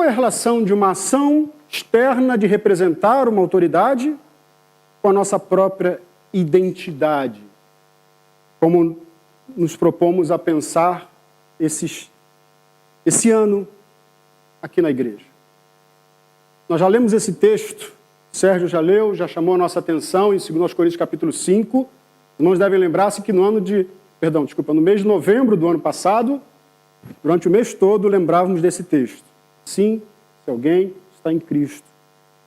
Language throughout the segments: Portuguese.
qual é a relação de uma ação externa de representar uma autoridade com a nossa própria identidade? Como nos propomos a pensar esse ano aqui na igreja. Nós já lemos esse texto, o Sérgio já leu, já chamou a nossa atenção em 2 Coríntios capítulo 5. Os irmãos devem lembrar-se que no mês de novembro do ano passado, durante o mês todo, lembrávamos desse texto. Sim, se alguém está em Cristo,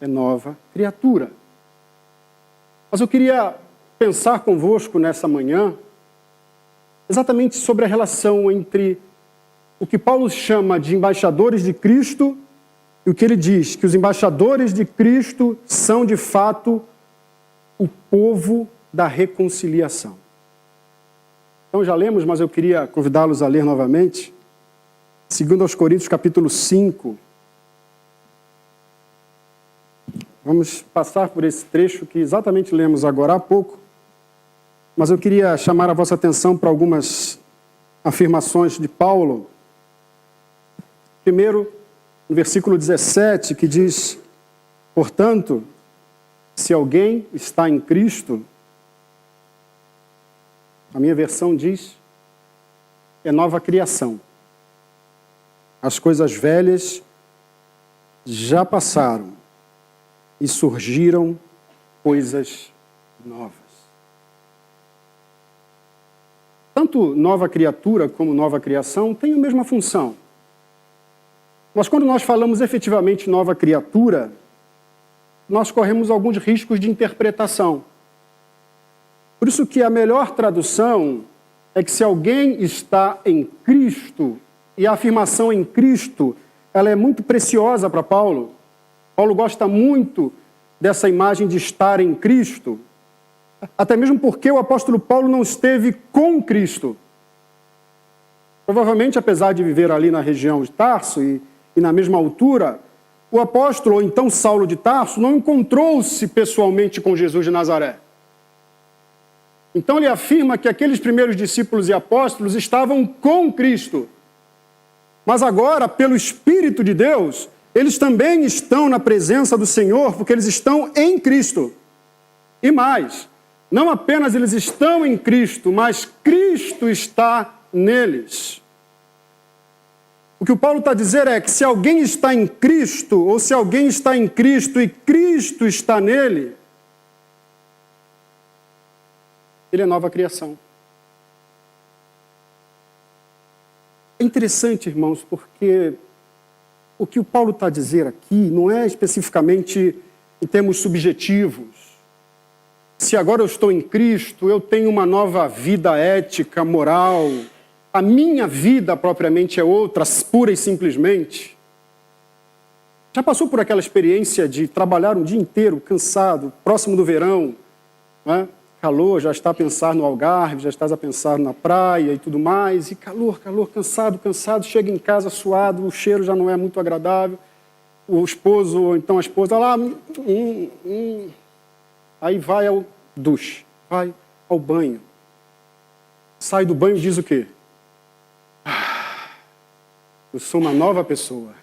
é nova criatura. Mas eu queria pensar convosco nessa manhã exatamente sobre a relação entre o que Paulo chama de embaixadores de Cristo e o que ele diz, que os embaixadores de Cristo são, de fato, o povo da reconciliação. Então já lemos, mas eu queria convidá-los a ler novamente. 2 Coríntios capítulo 5. Vamos passar por esse trecho que exatamente lemos agora há pouco, mas eu queria chamar a vossa atenção para algumas afirmações de Paulo. Primeiro, no versículo 17, que diz: portanto, se alguém está em Cristo, a minha versão diz, é nova criação. As coisas velhas já passaram e surgiram coisas novas. Tanto nova criatura como nova criação têm a mesma função. Mas quando nós falamos efetivamente nova criatura, nós corremos alguns riscos de interpretação. Por isso que a melhor tradução é que se alguém está em Cristo, e a afirmação em Cristo, ela é muito preciosa para Paulo. Paulo gosta muito dessa imagem de estar em Cristo, até mesmo porque o apóstolo Paulo não esteve com Cristo. Provavelmente, apesar de viver ali na região de Tarso e na mesma altura, o apóstolo, ou então Saulo de Tarso, não encontrou-se pessoalmente com Jesus de Nazaré. Então ele afirma que aqueles primeiros discípulos e apóstolos estavam com Cristo. Mas agora, pelo Espírito de Deus, eles também estão na presença do Senhor, porque eles estão em Cristo. E mais, não apenas eles estão em Cristo, mas Cristo está neles. O que o Paulo está a dizer é que se alguém está em Cristo, ou se alguém está em Cristo e Cristo está nele, ele é nova criação. É interessante, irmãos, porque o que o Paulo está a dizer aqui não é especificamente em termos subjetivos. Se agora eu estou em Cristo, eu tenho uma nova vida ética, moral. A minha vida propriamente é outra, pura e simplesmente. Já passou por aquela experiência de trabalhar um dia inteiro, cansado, próximo do verão, né? Calor, já está a pensar no Algarve, já estás a pensar na praia e tudo mais, e calor, cansado, chega em casa suado, o cheiro já não é muito agradável, o esposo, ou então a esposa, lá, aí vai ao duche, vai ao banho, sai do banho e diz o quê? Eu sou uma nova pessoa.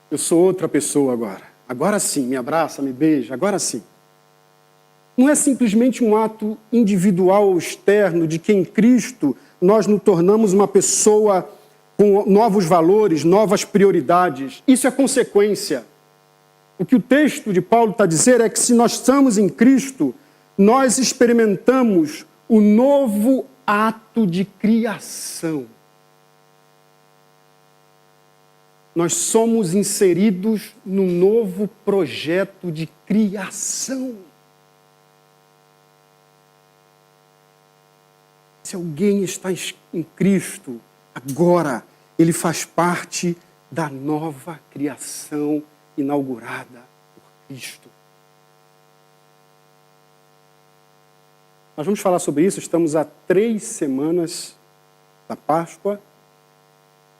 Eu sou outra pessoa agora. Agora sim, me abraça, me beija, agora sim. Não é simplesmente um ato individual ou externo de que em Cristo nós nos tornamos uma pessoa com novos valores, novas prioridades. Isso é consequência. O que o texto de Paulo está a dizer é que se nós estamos em Cristo, nós experimentamos o novo ato de criação. Nós somos inseridos num novo projeto de criação. Se alguém está em Cristo, agora ele faz parte da nova criação inaugurada por Cristo. Nós vamos falar sobre isso, estamos há 3 semanas da Páscoa,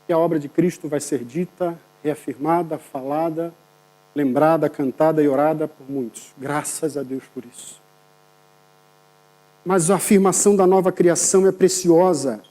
e a obra de Cristo vai ser dita, reafirmada, falada, lembrada, cantada e orada por muitos. Graças a Deus por isso. Mas a afirmação da nova criação é preciosa,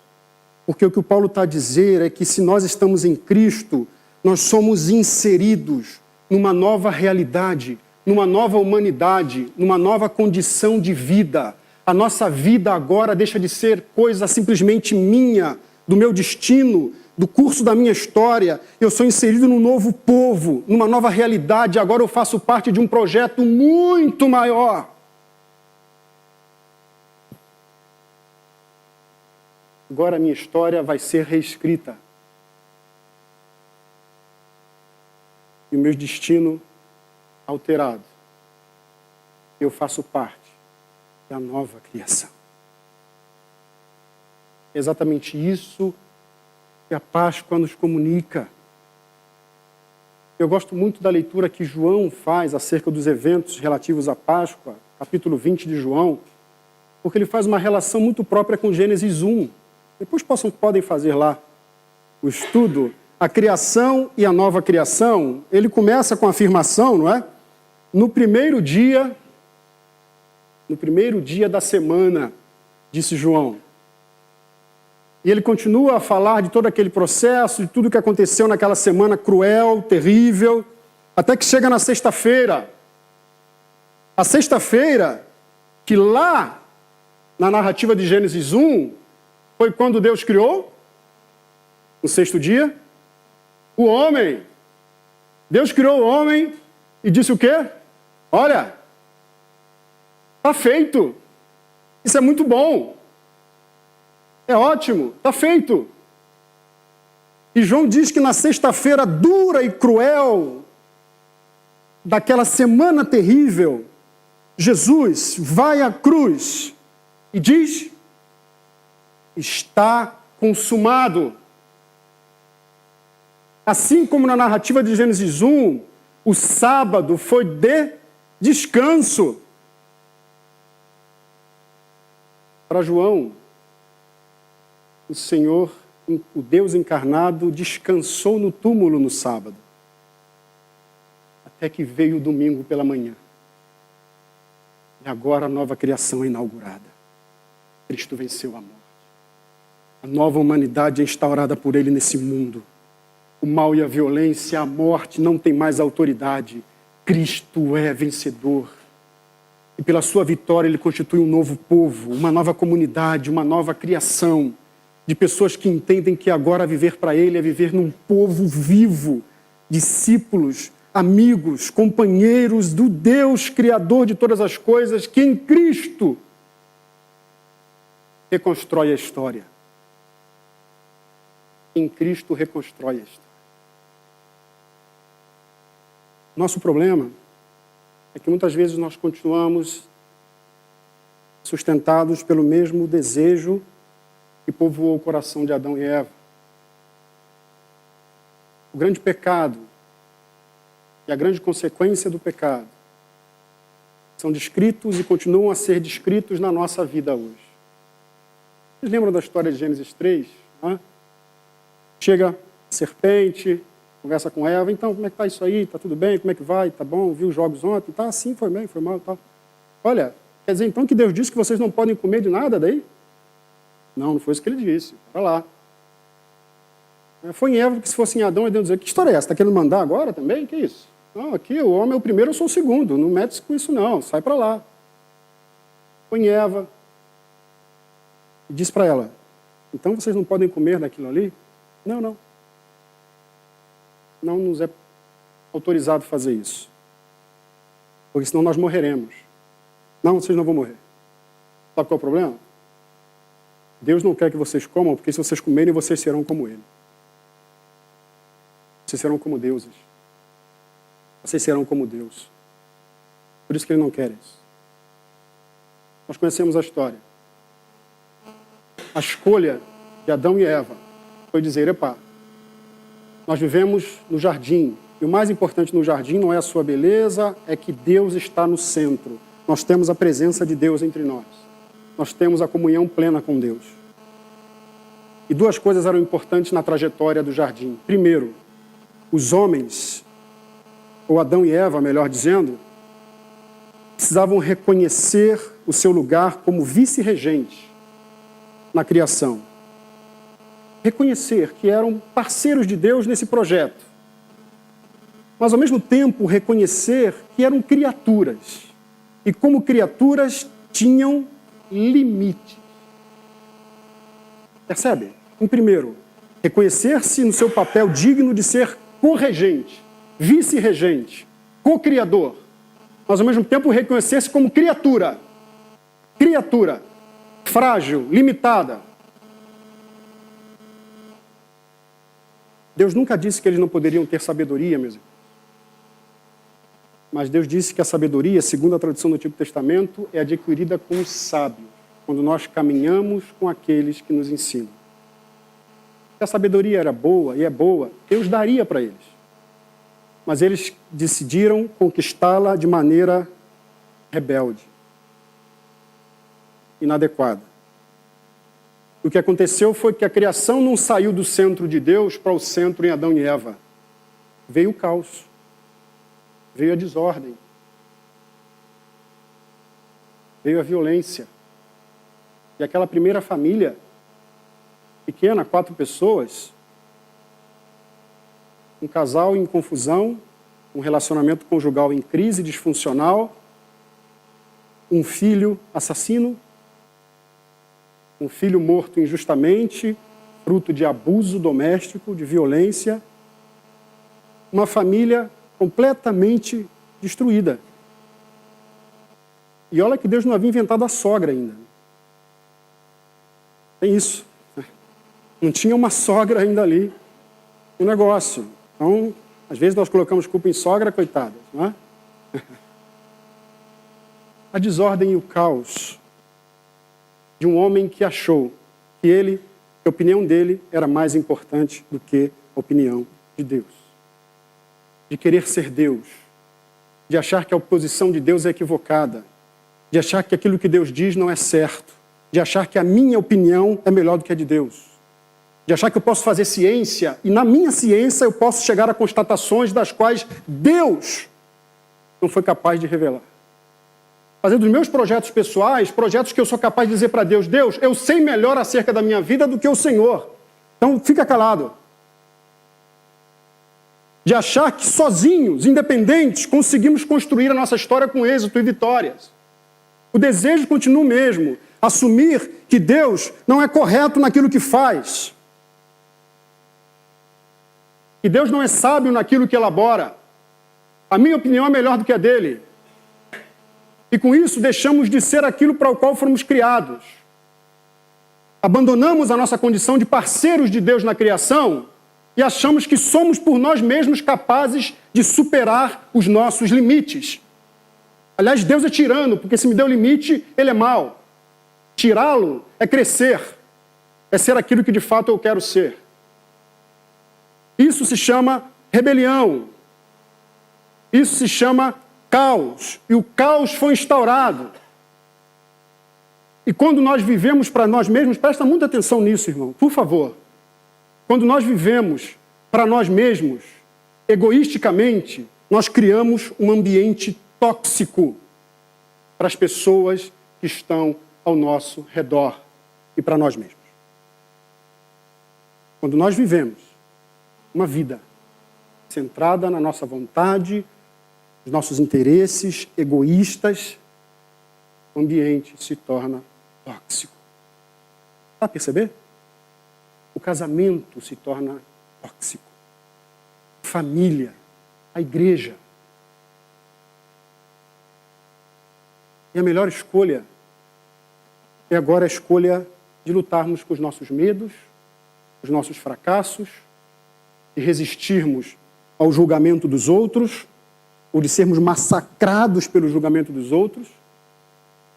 porque o que o Paulo está a dizer é que se nós estamos em Cristo, nós somos inseridos numa nova realidade, numa nova humanidade, numa nova condição de vida. A nossa vida agora deixa de ser coisa simplesmente minha, do meu destino, do curso da minha história. Eu sou inserido num novo povo, numa nova realidade. Agora eu faço parte de um projeto muito maior. Agora a minha história vai ser reescrita. E o meu destino alterado. Eu faço parte da nova criação. É exatamente isso que a Páscoa nos comunica. Eu gosto muito da leitura que João faz acerca dos eventos relativos à Páscoa, capítulo 20 de João, porque ele faz uma relação muito própria com Gênesis 1. Depois podem fazer lá o estudo. A criação e a nova criação, ele começa com a afirmação, não é? No primeiro dia da semana, disse João. E ele continua a falar de todo aquele processo, de tudo que aconteceu naquela semana cruel, terrível, até que chega na sexta-feira. A sexta-feira, que lá, na narrativa de Gênesis 1, foi quando Deus criou, no sexto dia, o homem. Deus criou o homem e disse o quê? Olha, está feito. Isso é muito bom. É ótimo, está feito. E João diz que na sexta-feira dura e cruel, daquela semana terrível, Jesus vai à cruz e diz: está consumado. Assim como na narrativa de Gênesis 1, o sábado foi de descanso. Para João, o Senhor, o Deus encarnado, descansou no túmulo no sábado, até que veio o domingo pela manhã. E agora a nova criação é inaugurada. Cristo venceu a morte. A nova humanidade é instaurada por Ele nesse mundo. O mal e a violência, a morte não tem mais autoridade. Cristo é vencedor. E pela sua vitória Ele constitui um novo povo, uma nova comunidade, uma nova criação de pessoas que entendem que agora viver para Ele é viver num povo vivo, discípulos, amigos, companheiros do Deus Criador de todas as coisas, que em Cristo reconstrói a história. Em Cristo reconstrói a história. Nosso problema é que muitas vezes nós continuamos sustentados pelo mesmo desejo que povoou o coração de Adão e Eva. O grande pecado e a grande consequência do pecado são descritos e continuam a ser descritos na nossa vida hoje. Vocês lembram da história de Gênesis 3? Chega a serpente, conversa com Eva: então, como é que está isso aí? Está tudo bem? Como é que vai? Está bom? Viu os jogos ontem? Tá, sim, foi bem, foi mal. Tá. Olha, quer dizer então que Deus disse que vocês não podem comer de nada daí? Não, não foi isso que ele disse. Vai lá. Foi em Eva, que se fosse em Adão, ele ia dizer: que história é essa? Está querendo mandar agora também? Que isso? Não, aqui o homem é o primeiro, eu sou o segundo. Não mete com isso não, sai para lá. Foi em Eva. E disse para ela: então vocês não podem comer daquilo ali? Não. Não nos é autorizado fazer isso. Porque senão nós morreremos. Não, vocês não vão morrer. Sabe qual é o problema? Deus não quer que vocês comam, porque se vocês comerem, vocês serão como Ele. Vocês serão como deuses. Vocês serão como Deus. Por isso que Ele não quer isso. Nós conhecemos a história. A escolha de Adão e Eva foi dizer: epá, nós vivemos no jardim, e o mais importante no jardim não é a sua beleza, é que Deus está no centro. Nós temos a presença de Deus entre nós. Nós temos a comunhão plena com Deus. E duas coisas eram importantes na trajetória do jardim. Primeiro, os homens, ou Adão e Eva, melhor dizendo, precisavam reconhecer o seu lugar como vice-regente na criação. reconhecer que eram parceiros de Deus nesse projeto, mas ao mesmo tempo reconhecer que eram criaturas, e como criaturas tinham limites. Percebe? Em primeiro, reconhecer-se no seu papel digno de ser co-regente, vice-regente, co-criador, mas ao mesmo tempo reconhecer-se como criatura, frágil, limitada. Deus nunca disse que eles não poderiam ter sabedoria, meus irmãos. Mas Deus disse que a sabedoria, segundo a tradição do Antigo Testamento, é adquirida com os sábios, quando nós caminhamos com aqueles que nos ensinam. Se a sabedoria era boa, e é boa, Deus daria para eles. Mas eles decidiram conquistá-la de maneira rebelde, inadequada. O que aconteceu foi que a criação não saiu do centro de Deus para o centro em Adão e Eva. Veio o caos. Veio a desordem. Veio a violência. E aquela primeira família, pequena, 4 pessoas, um casal em confusão, um relacionamento conjugal em crise, disfuncional, um filho assassino, um filho morto injustamente, fruto de abuso doméstico, de violência, uma família completamente destruída. E olha que Deus não havia inventado a sogra ainda. Tem isso. Não tinha uma sogra ainda ali no negócio. Então, às vezes nós colocamos culpa em sogra, coitada, não é? A desordem e o caos de um homem que achou que a opinião dele era mais importante do que a opinião de Deus. De querer ser Deus, de achar que a oposição de Deus é equivocada, de achar que aquilo que Deus diz não é certo, de achar que a minha opinião é melhor do que a de Deus, de achar que eu posso fazer ciência e na minha ciência eu posso chegar a constatações das quais Deus não foi capaz de revelar. Fazer dos meus projetos pessoais, projetos que eu sou capaz de dizer para Deus, Deus, eu sei melhor acerca da minha vida do que o Senhor. Então fica calado. De achar que sozinhos, independentes, conseguimos construir a nossa história com êxito e vitórias. O desejo continua o mesmo. Assumir que Deus não é correto naquilo que faz. Que Deus não é sábio naquilo que elabora. A minha opinião é melhor do que a dele. E com isso deixamos de ser aquilo para o qual fomos criados. Abandonamos a nossa condição de parceiros de Deus na criação e achamos que somos por nós mesmos capazes de superar os nossos limites. Aliás, Deus é tirano, porque se me deu limite, ele é mau. Tirá-lo é crescer, é ser aquilo que de fato eu quero ser. Isso se chama rebelião. Isso se chama caos. E o caos foi instaurado. E quando nós vivemos para nós mesmos, presta muita atenção nisso, irmão, por favor. Quando nós vivemos para nós mesmos, egoisticamente, nós criamos um ambiente tóxico para as pessoas que estão ao nosso redor e para nós mesmos. Quando nós vivemos uma vida centrada na nossa vontade, nos nossos interesses egoístas, o ambiente se torna tóxico. Está a perceber? O casamento se torna tóxico. A família, a igreja. E a melhor escolha é agora a escolha de lutarmos com os nossos medos, os nossos fracassos, de resistirmos ao julgamento dos outros, ou de sermos massacrados pelo julgamento dos outros,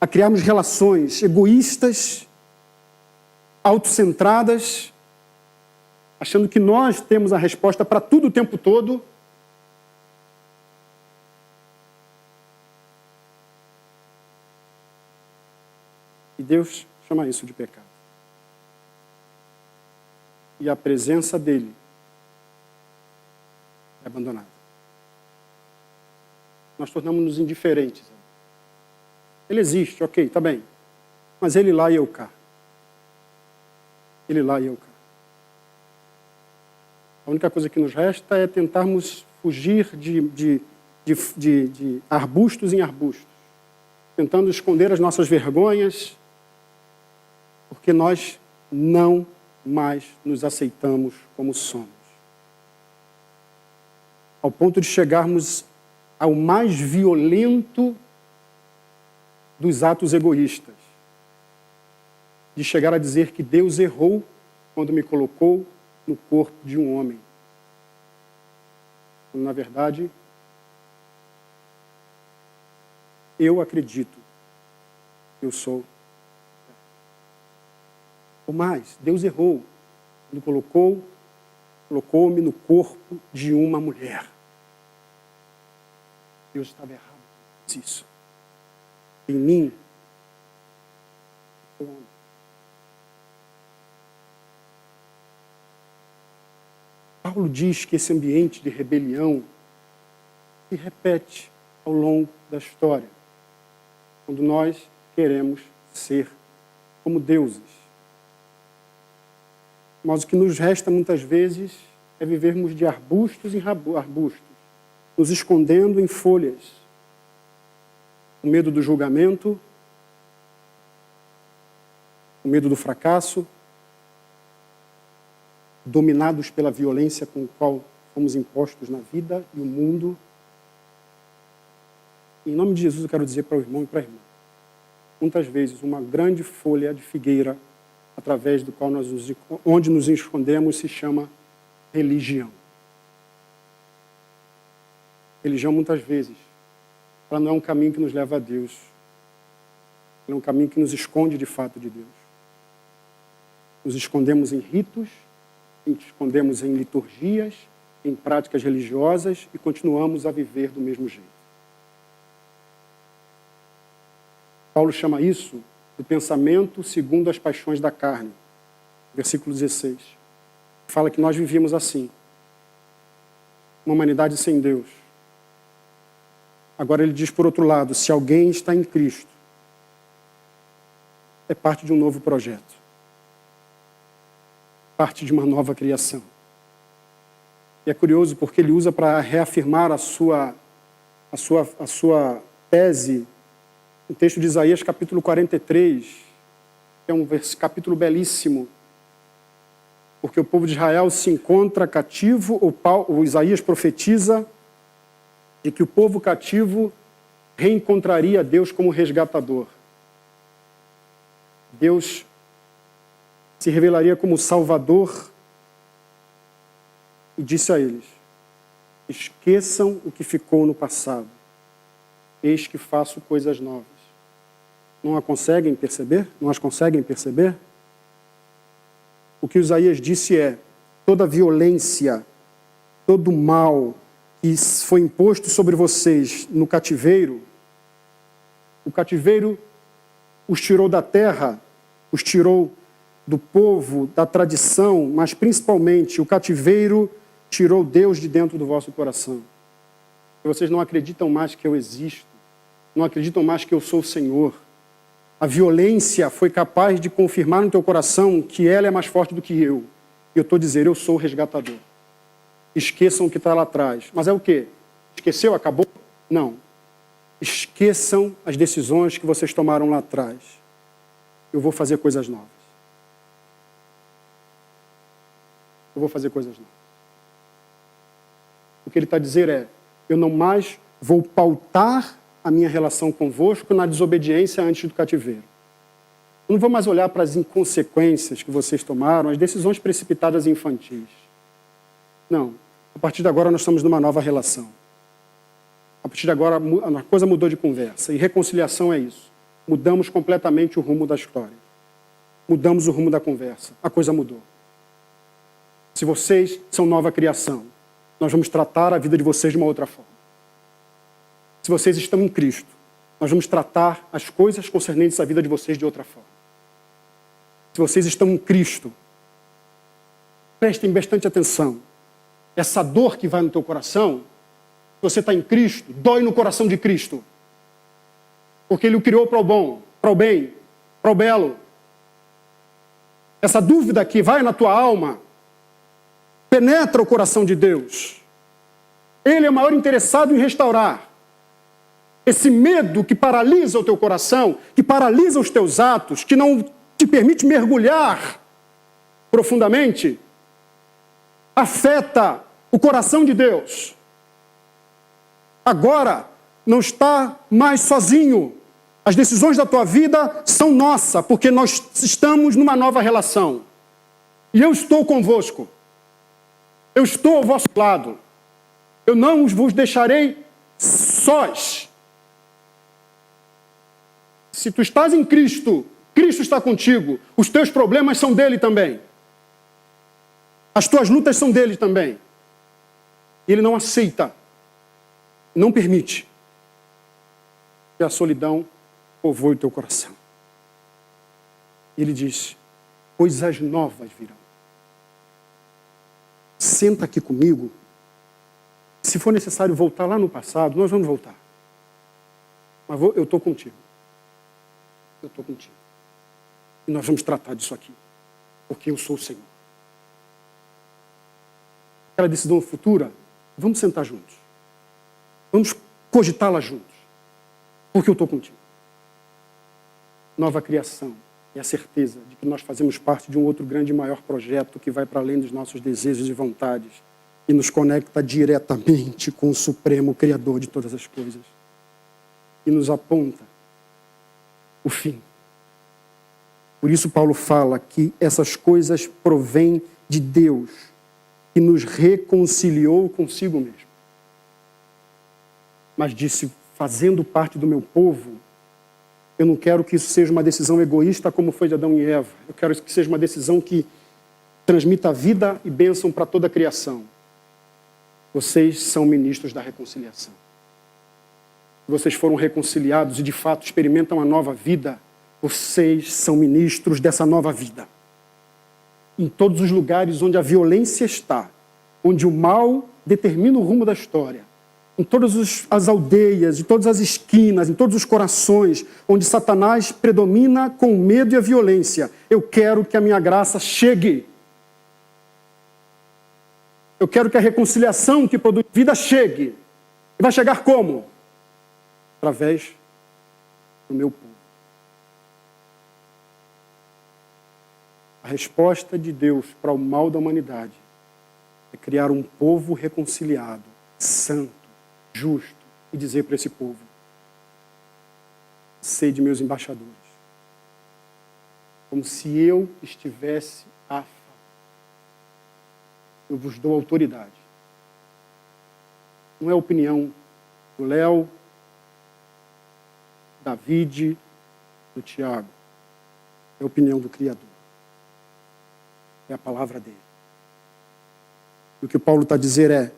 a criarmos relações egoístas, autocentradas, achando que nós temos a resposta para tudo o tempo todo. E Deus chama isso de pecado. E a presença dele é abandonada. Nós tornamos-nos indiferentes. Ele existe, ok, tá bem. Mas ele lá e eu cá. Ele lá e eu cá. A única coisa que nos resta é tentarmos fugir de arbustos em arbustos, tentando esconder as nossas vergonhas, porque nós não mais nos aceitamos como somos. Ao ponto de chegarmos ao mais violento dos atos egoístas, de chegar a dizer que Deus errou quando me colocou no corpo de um homem. Quando, na verdade, eu acredito que eu sou. Ou mais, Deus errou quando colocou-me no corpo de uma mulher. Deus estava errado. Isso. Em mim, sou homem. Paulo diz que esse ambiente de rebelião se repete ao longo da história, quando nós queremos ser como deuses. Mas o que nos resta muitas vezes é vivermos de arbustos em arbustos, nos escondendo em folhas, com medo do julgamento, com medo do fracasso, dominados pela violência com a qual fomos impostos na vida e o mundo. Em nome de Jesus eu quero dizer para o irmão e para a irmã, muitas vezes uma grande folha de figueira, através do qual onde nos escondemos, se chama religião. Religião, muitas vezes, ela não é um caminho que nos leva a Deus. Ela é um caminho que nos esconde de fato de Deus. Nos escondemos em ritos, nos escondemos em liturgias, em práticas religiosas e continuamos a viver do mesmo jeito. Paulo chama isso do pensamento segundo as paixões da carne. Versículo 16. Fala que nós vivíamos assim. Uma humanidade sem Deus. Agora ele diz por outro lado, se alguém está em Cristo, é parte de um novo projeto. Parte de uma nova criação. E é curioso porque ele usa para reafirmar a sua tese, o texto de Isaías, capítulo 43, que é um capítulo belíssimo, porque o povo de Israel se encontra cativo, o Isaías profetiza de que o povo cativo reencontraria Deus como resgatador. Deus se revelaria como Salvador e disse a eles, esqueçam o que ficou no passado, eis que faço coisas novas. Não as conseguem perceber? Não as conseguem perceber? O que Isaías disse é, toda violência, todo mal que foi imposto sobre vocês no cativeiro, o cativeiro os tirou da terra, os tirou do povo, da tradição, mas principalmente o cativeiro tirou Deus de dentro do vosso coração. E vocês não acreditam mais que eu existo, não acreditam mais que eu sou o Senhor. A violência foi capaz de confirmar no teu coração que ela é mais forte do que eu. E eu estou dizendo, eu sou o resgatador. Esqueçam o que está lá atrás. Mas é o quê? Esqueceu? Acabou? Não. Esqueçam as decisões que vocês tomaram lá atrás. Eu vou fazer coisas novas. Eu vou fazer coisas novas. O que ele está a dizer é, eu não mais vou pautar a minha relação convosco na desobediência antes do cativeiro. Eu não vou mais olhar para as inconsequências que vocês tomaram, as decisões precipitadas e infantis. Não. A partir de agora nós estamos numa nova relação. A partir de agora a coisa mudou de conversa. E reconciliação é isso. Mudamos completamente o rumo da história. Mudamos o rumo da conversa. A coisa mudou. Se vocês são nova criação, nós vamos tratar a vida de vocês de uma outra forma. Se vocês estão em Cristo, nós vamos tratar as coisas concernentes à vida de vocês de outra forma. Se vocês estão em Cristo, prestem bastante atenção. Essa dor que vai no teu coração, se você está em Cristo, dói no coração de Cristo. Porque Ele o criou para o bom, para o bem, para o belo. Essa dúvida que vai na tua alma, penetra o coração de Deus. Ele é o maior interessado em restaurar. Esse medo que paralisa o teu coração, que paralisa os teus atos, que não te permite mergulhar profundamente, afeta o coração de Deus. Agora, não está mais sozinho. As decisões da tua vida são nossas, porque nós estamos numa nova relação. E eu estou convosco. Eu estou ao vosso lado. Eu não vos deixarei sós. Se tu estás em Cristo, Cristo está contigo. Os teus problemas são dele também. As tuas lutas são dele também. E ele não aceita, não permite que a solidão povoe o teu coração. E ele diz, coisas novas virão. Senta aqui comigo. Se for necessário voltar lá no passado, nós vamos voltar. Mas eu estou contigo. Eu estou contigo. E nós vamos tratar disso aqui. Porque eu sou o Senhor. Aquela decisão futura, vamos sentar juntos. Vamos cogitá-la juntos. Porque eu estou contigo. Nova criação é a certeza de que nós fazemos parte de um outro grande e maior projeto que vai para além dos nossos desejos e vontades e nos conecta diretamente com o Supremo Criador de todas as coisas e nos aponta o fim. Por isso Paulo fala que essas coisas provêm de Deus, que nos reconciliou consigo mesmo. Mas disse, fazendo parte do meu povo, eu não quero que isso seja uma decisão egoísta como foi de Adão e Eva. Eu quero que seja uma decisão que transmita vida e bênção para toda a criação. Vocês são ministros da reconciliação. Vocês foram reconciliados e de fato experimentam a nova vida. Vocês são ministros dessa nova vida. Em todos os lugares onde a violência está, onde o mal determina o rumo da história, em todas as aldeias, em todas as esquinas, em todos os corações, onde Satanás predomina com o medo e a violência, eu quero que a minha graça chegue. Eu quero que a reconciliação que produz vida chegue. E vai chegar como? Através do meu povo. A resposta de Deus para o mal da humanidade é criar um povo reconciliado, santo, justo, e dizer para esse povo, sede meus embaixadores, como se eu estivesse a favor. Eu vos dou autoridade. Não é a opinião do Léo, David, do Tiago. É a opinião do Criador. É a palavra dele. E o que Paulo está a dizer é,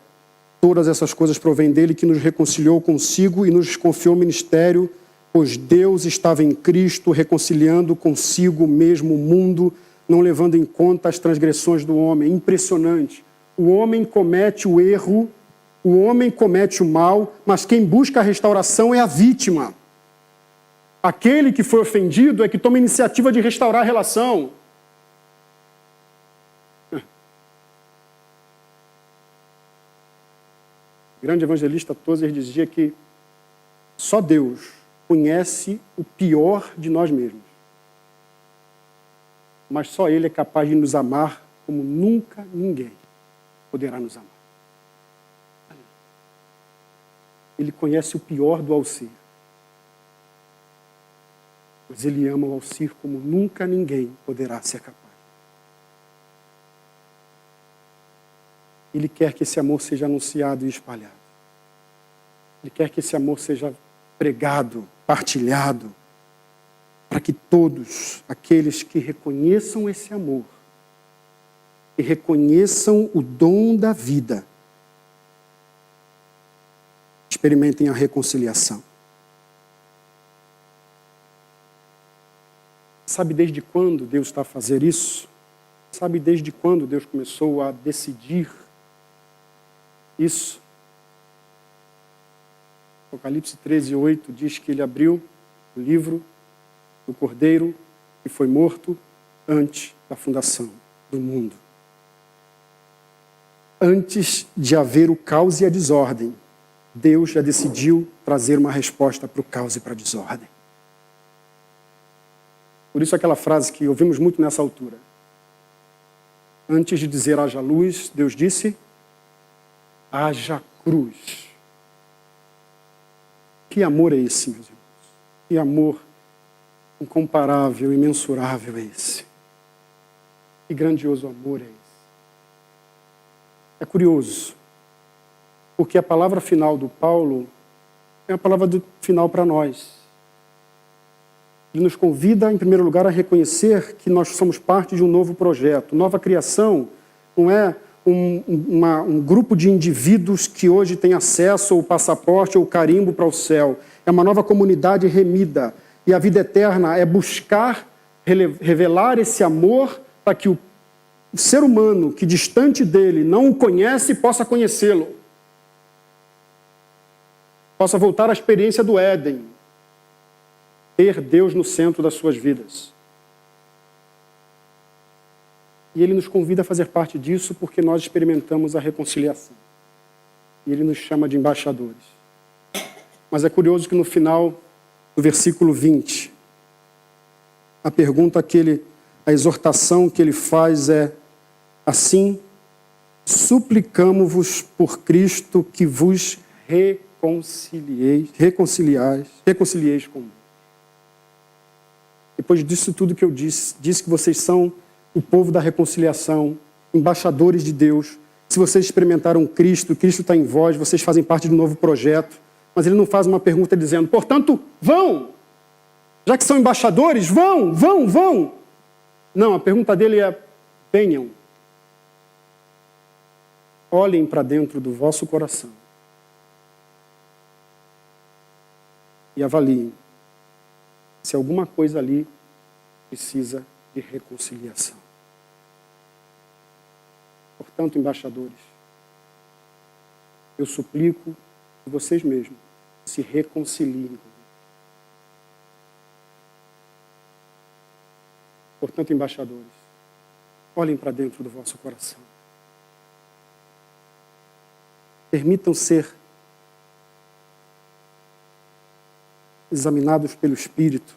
todas essas coisas provêm dele que nos reconciliou consigo e nos confiou o ministério, pois Deus estava em Cristo reconciliando consigo mesmo o mundo, não levando em conta as transgressões do homem. Impressionante. O homem comete o erro, o homem comete o mal, mas quem busca a restauração é a vítima. Aquele que foi ofendido é que toma a iniciativa de restaurar a relação. O grande evangelista Tozer dizia que só Deus conhece o pior de nós mesmos. Mas só Ele é capaz de nos amar como nunca ninguém poderá nos amar. Ele conhece o pior do Alcir. Mas Ele ama o Alcir como nunca ninguém poderá ser capaz. Ele quer que esse amor seja anunciado e espalhado. Ele quer que esse amor seja pregado, partilhado, para que todos aqueles que reconheçam esse amor e reconheçam o dom da vida, experimentem a reconciliação. Sabe desde quando Deus está a fazer isso? Sabe desde quando Deus começou a decidir isso? Apocalipse 13:8 diz que ele abriu o livro do Cordeiro que foi morto antes da fundação do mundo. Antes de haver o caos e a desordem, Deus já decidiu trazer uma resposta para o caos e para a desordem. Por isso aquela frase que ouvimos muito nessa altura. Antes de dizer haja luz, Deus disse, haja cruz. Que amor é esse, meus irmãos? Que amor incomparável, imensurável é esse? Que grandioso amor é esse? É curioso, porque a palavra final do Paulo é a palavra final para nós. Ele nos convida, em primeiro lugar, a reconhecer que nós somos parte de um novo projeto. Nova criação não é um grupo de indivíduos que hoje tem acesso ao passaporte ou o carimbo para o céu. É uma nova comunidade remida. E a vida eterna é buscar revelar esse amor para que o ser humano que distante dele não o conhece possa conhecê-lo. Possa voltar à experiência do Éden. Ter Deus no centro das suas vidas. E Ele nos convida a fazer parte disso porque nós experimentamos a reconciliação. E Ele nos chama de embaixadores. Mas é curioso que no final do versículo 20, a exortação que Ele faz é assim, suplicamo-vos por Cristo que vos reconcilieis com Deus. Depois disso tudo que eu disse que vocês são o povo da reconciliação, embaixadores de Deus. Se vocês experimentaram Cristo, Cristo está em vós, vocês fazem parte de um novo projeto. Mas ele não faz uma pergunta dizendo, portanto, vão! Já que são embaixadores, vão! Não, a pergunta dele é, venham. Olhem para dentro do vosso coração. E avaliem se alguma coisa ali precisa de reconciliação. Portanto, embaixadores, eu suplico que vocês mesmos se reconciliem comigo. Portanto, embaixadores, olhem para dentro do vosso coração. Permitam ser examinados pelo Espírito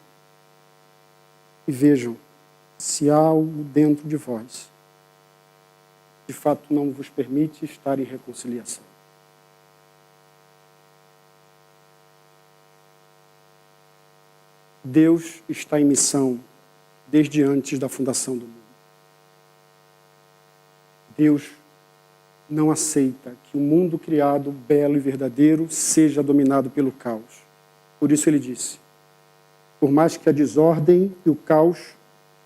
e vejam se há algo dentro de vós de fato não vos permite estar em reconciliação. Deus está em missão desde antes da fundação do mundo. Deus não aceita que o mundo criado, belo e verdadeiro, seja dominado pelo caos. Por isso ele disse, por mais que a desordem e o caos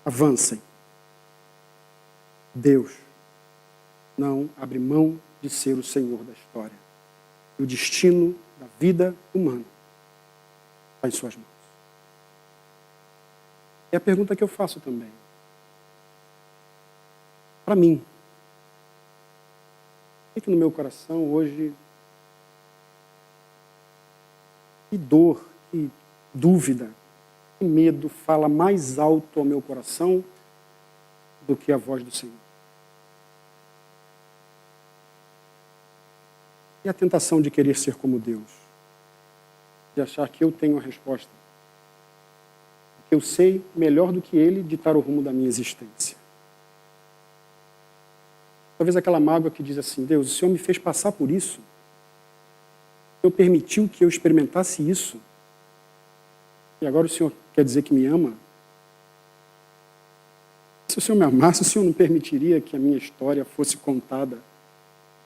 avancem, Deus não abre mão de ser o Senhor da história. E o destino da vida humana está em suas mãos. É a pergunta que eu faço também. Para mim, o que no meu coração hoje, que dor, que dúvida, que medo fala mais alto ao meu coração do que a voz do Senhor? E a tentação de querer ser como Deus, de achar que eu tenho a resposta, que eu sei melhor do que Ele ditar o rumo da minha existência. Talvez aquela mágoa que diz assim, Deus, o Senhor me fez passar por isso, o Senhor permitiu que eu experimentasse isso, e agora o Senhor quer dizer que me ama? Se o Senhor me amasse, o Senhor não permitiria que a minha história fosse contada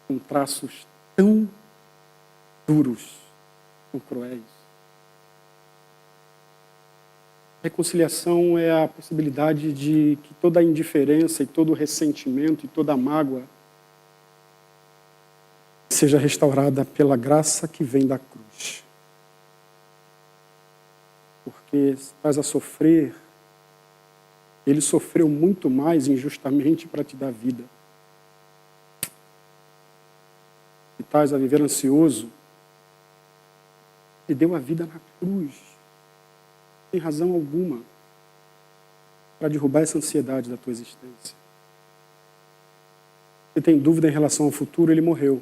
com traços tão duros, tão cruéis. Reconciliação é a possibilidade de que toda a indiferença e todo o ressentimento e toda a mágoa seja restaurada pela graça que vem da cruz. Porque se estás a sofrer, Ele sofreu muito mais injustamente para te dar vida. Se estás a viver ansioso, Ele deu a vida na cruz. Sem razão alguma para derrubar essa ansiedade da tua existência. Se tem dúvida em relação ao futuro, ele morreu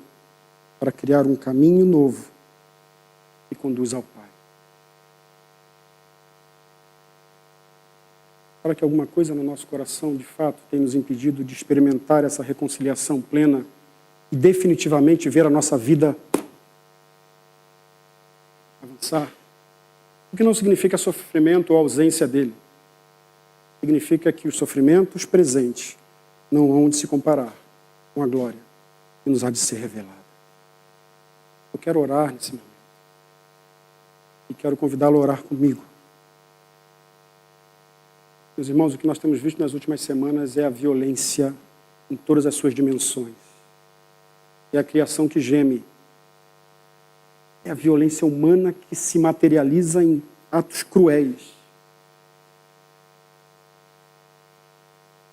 para criar um caminho novo que conduz ao Pai. Para que alguma coisa no nosso coração, de fato, tenha nos impedido de experimentar essa reconciliação plena e definitivamente ver a nossa vida avançar. O que não significa sofrimento ou ausência dele. Significa que os sofrimentos presentes não hão de se comparar com a glória que nos há de ser revelada. Eu quero orar nesse momento. E quero convidá-lo a orar comigo. Meus irmãos, o que nós temos visto nas últimas semanas é a violência em todas as suas dimensões. É a criação que geme. É a violência humana que se materializa em atos cruéis.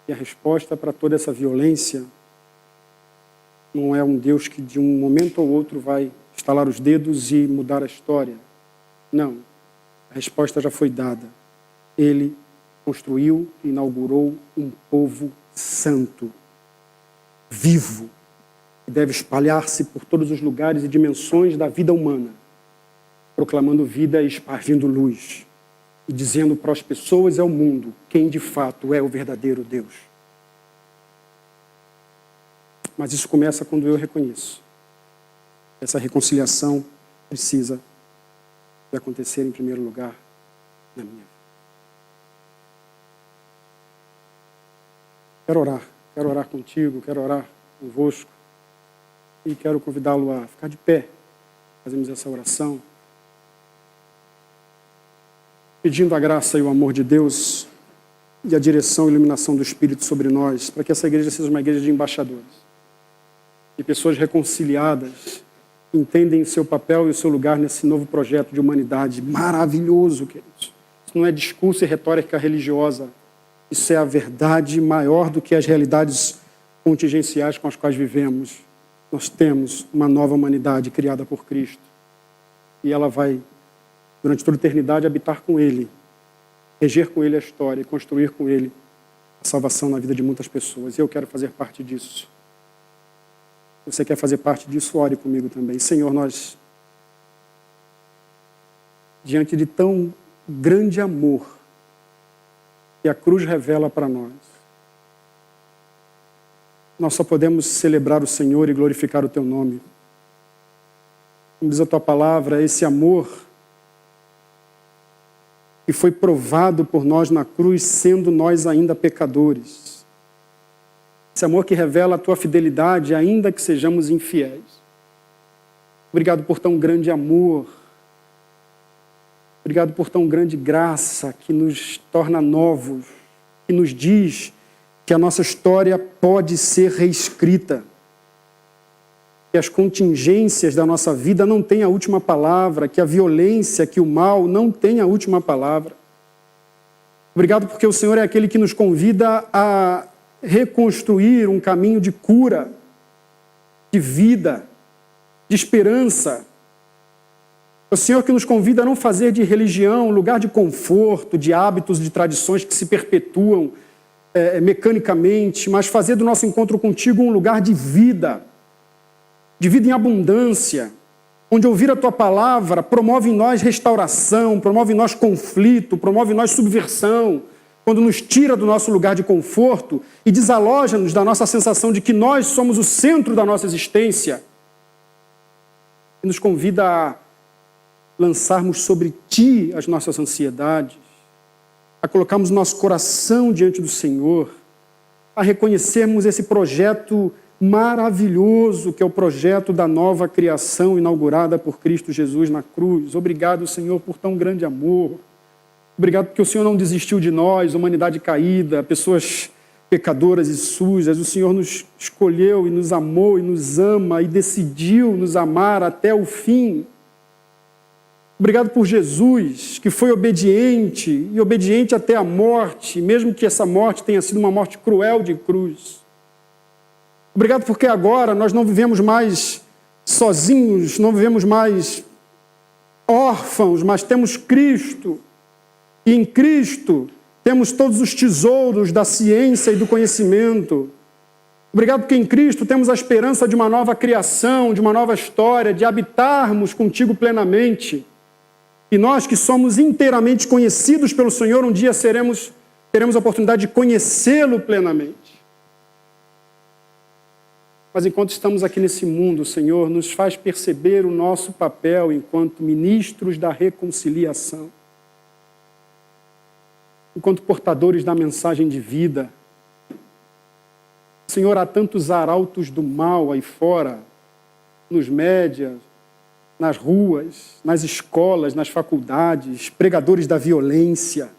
E a resposta para toda essa violência não é um Deus que de um momento ao outro vai estalar os dedos e mudar a história. Não. A resposta já foi dada. Ele construiu e inaugurou um povo santo, vivo, que deve espalhar-se por todos os lugares e dimensões da vida humana, proclamando vida e espargindo luz, e dizendo para as pessoas e ao mundo quem de fato é o verdadeiro Deus. Mas isso começa quando eu reconheço. Essa reconciliação precisa de acontecer em primeiro lugar na minha vida. Quero orar contigo, quero orar convosco e quero convidá-lo a ficar de pé. Fazemos essa oração, pedindo a graça e o amor de Deus e a direção e iluminação do Espírito sobre nós, para que essa igreja seja uma igreja de embaixadores, de pessoas reconciliadas, que entendem o seu papel e o seu lugar nesse novo projeto de humanidade maravilhoso, queridos. Isso não é discurso e retórica religiosa. Isso é a verdade maior do que as realidades contingenciais com as quais vivemos. Nós temos uma nova humanidade criada por Cristo. E ela vai, durante toda a eternidade, habitar com Ele, reger com Ele a história e construir com Ele a salvação na vida de muitas pessoas. E eu quero fazer parte disso. Se você quer fazer parte disso, ore comigo também. Senhor, nós, diante de tão grande amor que a cruz revela para nós, nós só podemos celebrar o Senhor e glorificar o Teu nome. Como diz a Tua palavra, esse amor que foi provado por nós na cruz, sendo nós ainda pecadores. Esse amor que revela a Tua fidelidade, ainda que sejamos infiéis. Obrigado por tão grande amor. Obrigado por tão grande graça que nos torna novos, que nos diz que a nossa história pode ser reescrita, que as contingências da nossa vida não têm a última palavra, que a violência, que o mal não tem a última palavra. Obrigado porque o Senhor é aquele que nos convida a reconstruir um caminho de cura, de vida, de esperança. O Senhor que nos convida a não fazer de religião um lugar de conforto, de hábitos, de tradições que se perpetuam mecanicamente, mas fazer do nosso encontro contigo um lugar de vida em abundância, onde ouvir a Tua palavra promove em nós restauração, promove em nós conflito, promove em nós subversão, quando nos tira do nosso lugar de conforto e desaloja-nos da nossa sensação de que nós somos o centro da nossa existência, e nos convida a lançarmos sobre Ti as nossas ansiedades, a colocarmos nosso coração diante do Senhor, a reconhecermos esse projeto maravilhoso que é o projeto da nova criação inaugurada por Cristo Jesus na cruz. Obrigado, Senhor, por tão grande amor. Obrigado porque o Senhor não desistiu de nós, humanidade caída, pessoas pecadoras e sujas. O Senhor nos escolheu e nos amou e nos ama e decidiu nos amar até o fim. Obrigado por Jesus, que foi obediente e obediente até a morte, mesmo que essa morte tenha sido uma morte cruel de cruz. Obrigado porque agora nós não vivemos mais sozinhos, não vivemos mais órfãos, mas temos Cristo. E em Cristo temos todos os tesouros da ciência e do conhecimento. Obrigado porque em Cristo temos a esperança de uma nova criação, de uma nova história, de habitarmos contigo plenamente. E nós que somos inteiramente conhecidos pelo Senhor, um dia teremos a oportunidade de conhecê-lo plenamente. Mas enquanto estamos aqui nesse mundo, o Senhor nos faz perceber o nosso papel enquanto ministros da reconciliação, enquanto portadores da mensagem de vida. Senhor, há tantos arautos do mal aí fora, nos médias, nas ruas, nas escolas, nas faculdades, pregadores da violência.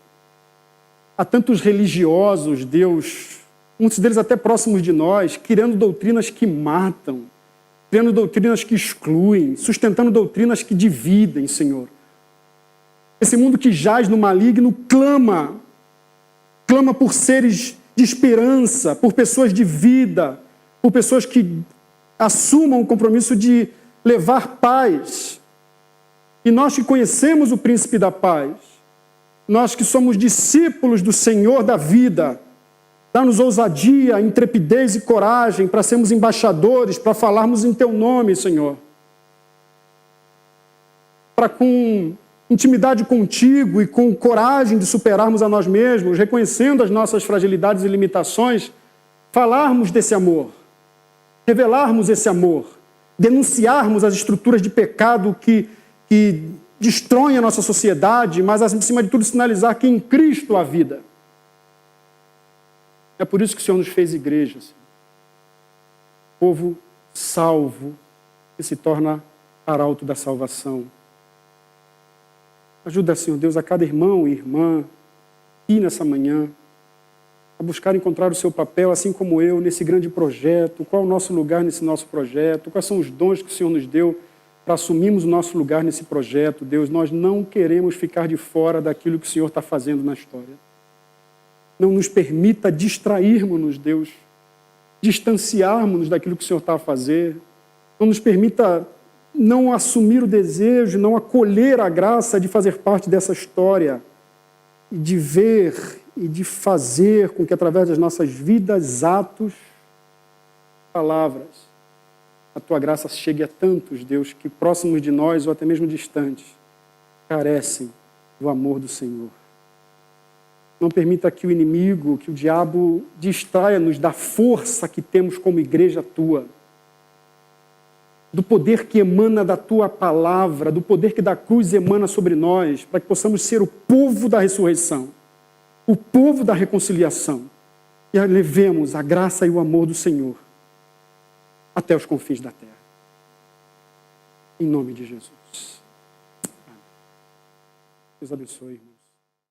Há tantos religiosos, Deus, muitos deles até próximos de nós, criando doutrinas que matam, criando doutrinas que excluem, sustentando doutrinas que dividem, Senhor. Esse mundo que jaz no maligno clama por seres de esperança, por pessoas de vida, por pessoas que assumam o compromisso de levar paz. E nós que conhecemos o Príncipe da Paz, nós que somos discípulos do Senhor da vida, dá-nos ousadia, intrepidez e coragem para sermos embaixadores, para falarmos em Teu nome, Senhor. Para com intimidade contigo e com coragem de superarmos a nós mesmos, reconhecendo as nossas fragilidades e limitações, falarmos desse amor, revelarmos esse amor, denunciarmos as estruturas de pecado que destroem a nossa sociedade, mas acima de tudo sinalizar que em Cristo há vida. É por isso que o Senhor nos fez igreja, Senhor. Povo salvo, que se torna arauto da salvação. Ajuda, Senhor Deus, a cada irmão e irmã aqui nessa manhã a buscar encontrar o seu papel, assim como eu, nesse grande projeto. Qual é o nosso lugar nesse nosso projeto? Quais são os dons que o Senhor nos deu para assumirmos o nosso lugar nesse projeto? Deus, nós não queremos ficar de fora daquilo que o Senhor está fazendo na história. Não nos permita distrairmos-nos, Deus, distanciarmos-nos daquilo que o Senhor está a fazer. Não nos permita não assumir o desejo, não acolher a graça de fazer parte dessa história, e de ver e de fazer com que através das nossas vidas, atos, palavras, a Tua graça chegue a tantos, Deus, que próximos de nós ou até mesmo distantes, carecem do amor do Senhor. Não permita que o inimigo, que o diabo distraia-nos da força que temos como igreja Tua, do poder que emana da Tua palavra, do poder que da cruz emana sobre nós, para que possamos ser o povo da ressurreição, o povo da reconciliação, e levemos a graça e o amor do Senhor até os confins da terra. Em nome de Jesus. Amém. Deus abençoe, irmãos.